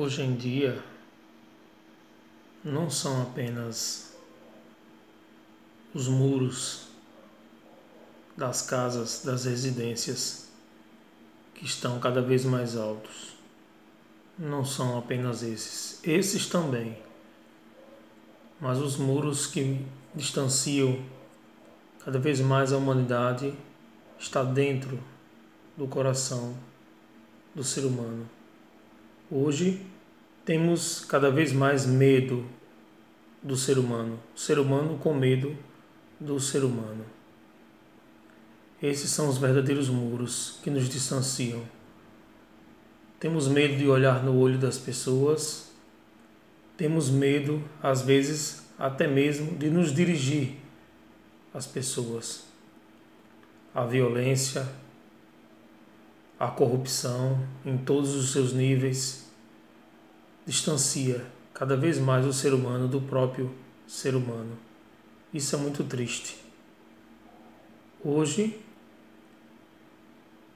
Hoje em dia, não são apenas os muros das casas, das residências que estão cada vez mais altos. Não são apenas esses. Esses também. Mas os muros que distanciam cada vez mais a humanidade está dentro do coração do ser humano. Hoje temos cada vez mais medo do ser humano. O ser humano com medo do ser humano. Esses são os verdadeiros muros que nos distanciam. Temos medo de olhar no olho das pessoas. Temos medo, às vezes, até mesmo de nos dirigir às pessoas. A violência, a corrupção em todos os seus níveis distancia cada vez mais o ser humano do próprio ser humano. Isso é muito triste. Hoje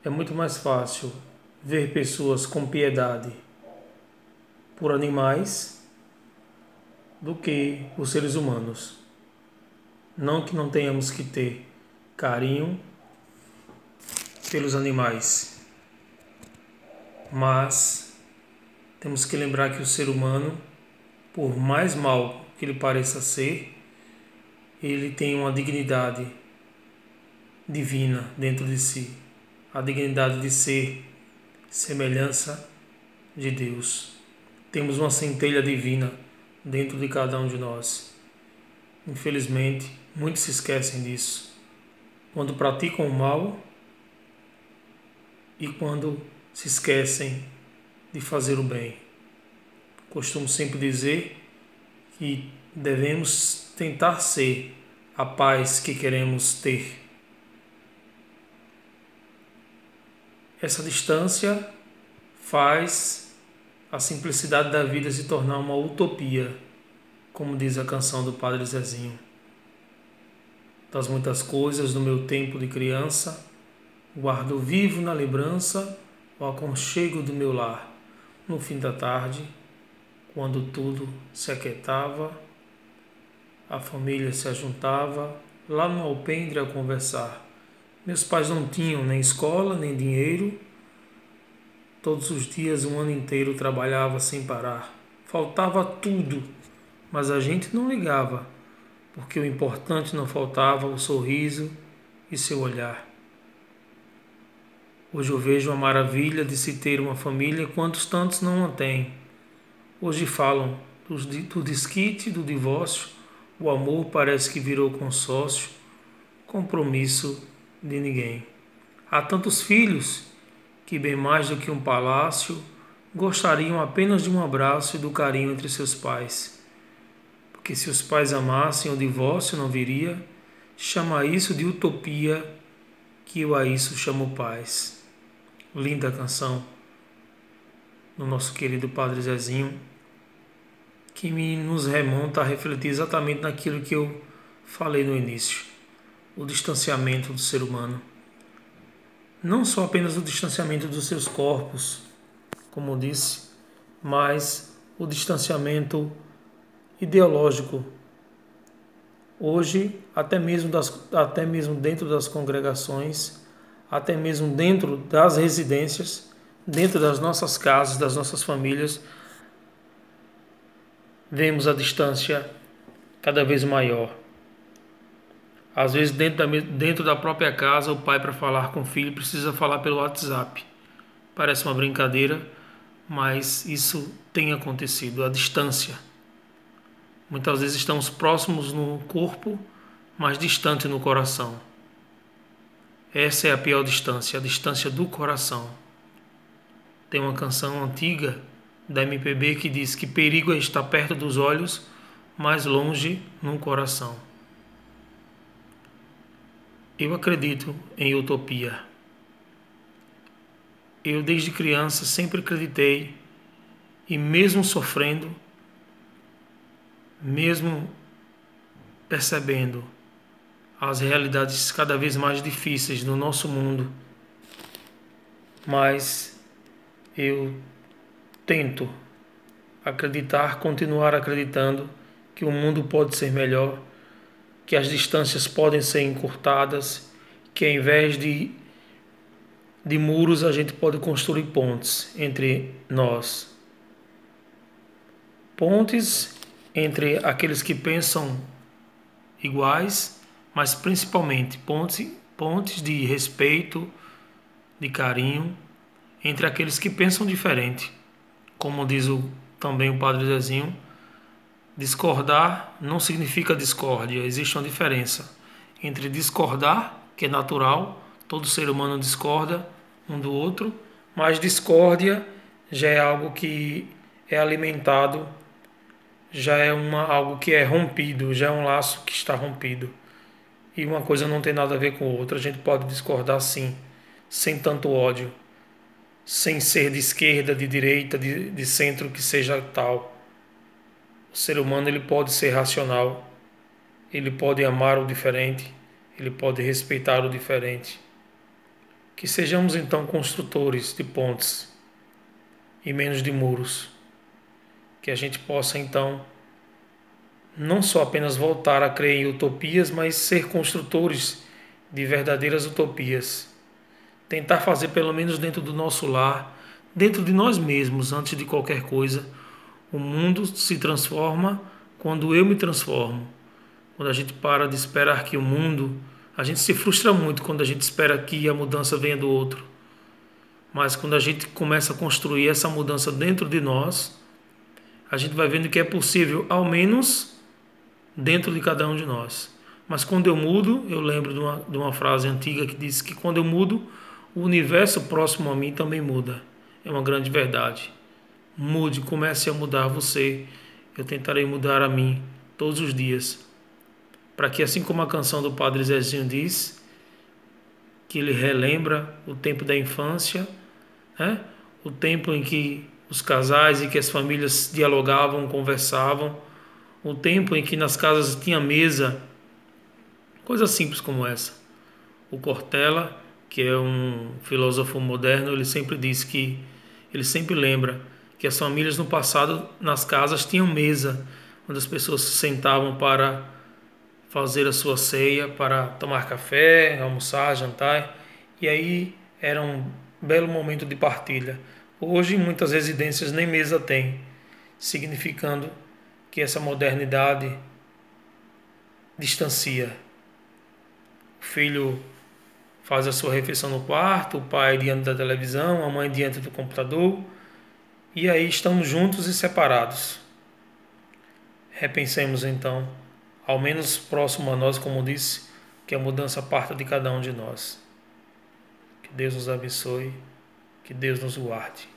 é muito mais fácil ver pessoas com piedade por animais do que por seres humanos. Não que não tenhamos que ter carinho pelos animais, mas temos que lembrar que o ser humano, por mais mal que ele pareça ser, ele tem uma dignidade divina dentro de si, a dignidade de ser semelhança de Deus. Temos uma centelha divina dentro de cada um de nós. Infelizmente, muitos se esquecem disso quando praticam o mal e quando se esquecem de fazer o bem. Costumo sempre dizer que devemos tentar ser a paz que queremos ter. Essa distância faz a simplicidade da vida se tornar uma utopia, como diz a canção do Padre Zezinho. Das muitas coisas do meu tempo de criança, guardo vivo na lembrança o aconchego do meu lar. No fim da tarde, quando tudo se aquietava, a família se ajuntava lá no alpendre a conversar. Meus pais não tinham nem escola, nem dinheiro. Todos os dias, um ano inteiro, trabalhava sem parar. Faltava tudo, mas a gente não ligava, porque o importante não faltava, o sorriso e seu olhar. Hoje eu vejo a maravilha de se ter uma família, quantos tantos não a têm. Hoje falam do desquite, do divórcio, o amor parece que virou consórcio, compromisso de ninguém. Há tantos filhos que, bem mais do que um palácio, gostariam apenas de um abraço e do carinho entre seus pais. Porque se os pais amassem, o divórcio não viria. Chama isso de utopia, que eu a isso chamo paz. Linda canção do nosso querido Padre Zezinho, que nos remonta a refletir exatamente naquilo que eu falei no início, o distanciamento do ser humano. Não só apenas o distanciamento dos seus corpos, como eu disse, mas o distanciamento ideológico. Hoje, até mesmo dentro das congregações, até mesmo dentro das residências, dentro das nossas casas, das nossas famílias, vemos a distância cada vez maior. Às vezes dentro da própria casa, o pai, para falar com o filho, precisa falar pelo WhatsApp. Parece uma brincadeira, mas isso tem acontecido, a distância. Muitas vezes estamos próximos no corpo, mas distante no coração. Essa é a pior distância, a distância do coração. Tem uma canção antiga da MPB que diz que perigo é estar perto dos olhos, mas longe no coração. Eu acredito em utopia. Eu desde criança sempre acreditei e mesmo sofrendo, mesmo percebendo as realidades cada vez mais difíceis no nosso mundo, mas eu tento acreditar, continuar acreditando que o mundo pode ser melhor, que as distâncias podem ser encurtadas, que ao invés de muros a gente pode construir pontes entre nós. Pontes entre aqueles que pensam iguais, mas principalmente pontes de respeito, de carinho, entre aqueles que pensam diferente. Como diz também o Padre Zezinho, discordar não significa discórdia, existe uma diferença entre discordar, que é natural, todo ser humano discorda um do outro, mas discórdia já é algo que é alimentado, já é algo que é rompido, já é um laço que está rompido. E uma coisa não tem nada a ver com a outra. A gente pode discordar sim, sem tanto ódio, sem ser de esquerda, de direita, de centro, que seja tal. O ser humano ele pode ser racional, ele pode amar o diferente, ele pode respeitar o diferente. Que sejamos então construtores de pontes e menos de muros. Que a gente possa então não só apenas voltar a crer em utopias, mas ser construtores de verdadeiras utopias. Tentar fazer pelo menos dentro do nosso lar, dentro de nós mesmos, antes de qualquer coisa. O mundo se transforma quando eu me transformo. Quando a gente para de esperar que o mundo... A gente se frustra muito quando a gente espera que a mudança venha do outro. Mas quando a gente começa a construir essa mudança dentro de nós, a gente vai vendo que é possível, ao menos dentro de cada um de nós. Mas quando eu mudo, eu lembro de uma frase antiga que diz que quando eu mudo, o universo próximo a mim também muda. É uma grande verdade. Mude, comece a mudar você. Eu tentarei mudar a mim todos os dias. Para que, assim como a canção do Padre Zezinho diz, que ele relembra o tempo da infância, né? O tempo em que os casais e que as famílias dialogavam, conversavam, o tempo em que nas casas tinha mesa, coisas simples como essa. O Cortella, que é um filósofo moderno, ele sempre diz que, ele sempre lembra que as famílias no passado, nas casas, tinham mesa, onde as pessoas se sentavam para fazer a sua ceia, para tomar café, almoçar, jantar, e aí era um belo momento de partilha. Hoje, muitas residências nem mesa tem, significando que essa modernidade distancia. O filho faz a sua refeição no quarto, o pai diante da televisão, a mãe diante do computador, e aí estamos juntos e separados. Repensemos então, ao menos próximo a nós, como disse, que a mudança parta de cada um de nós. Que Deus nos abençoe, que Deus nos guarde.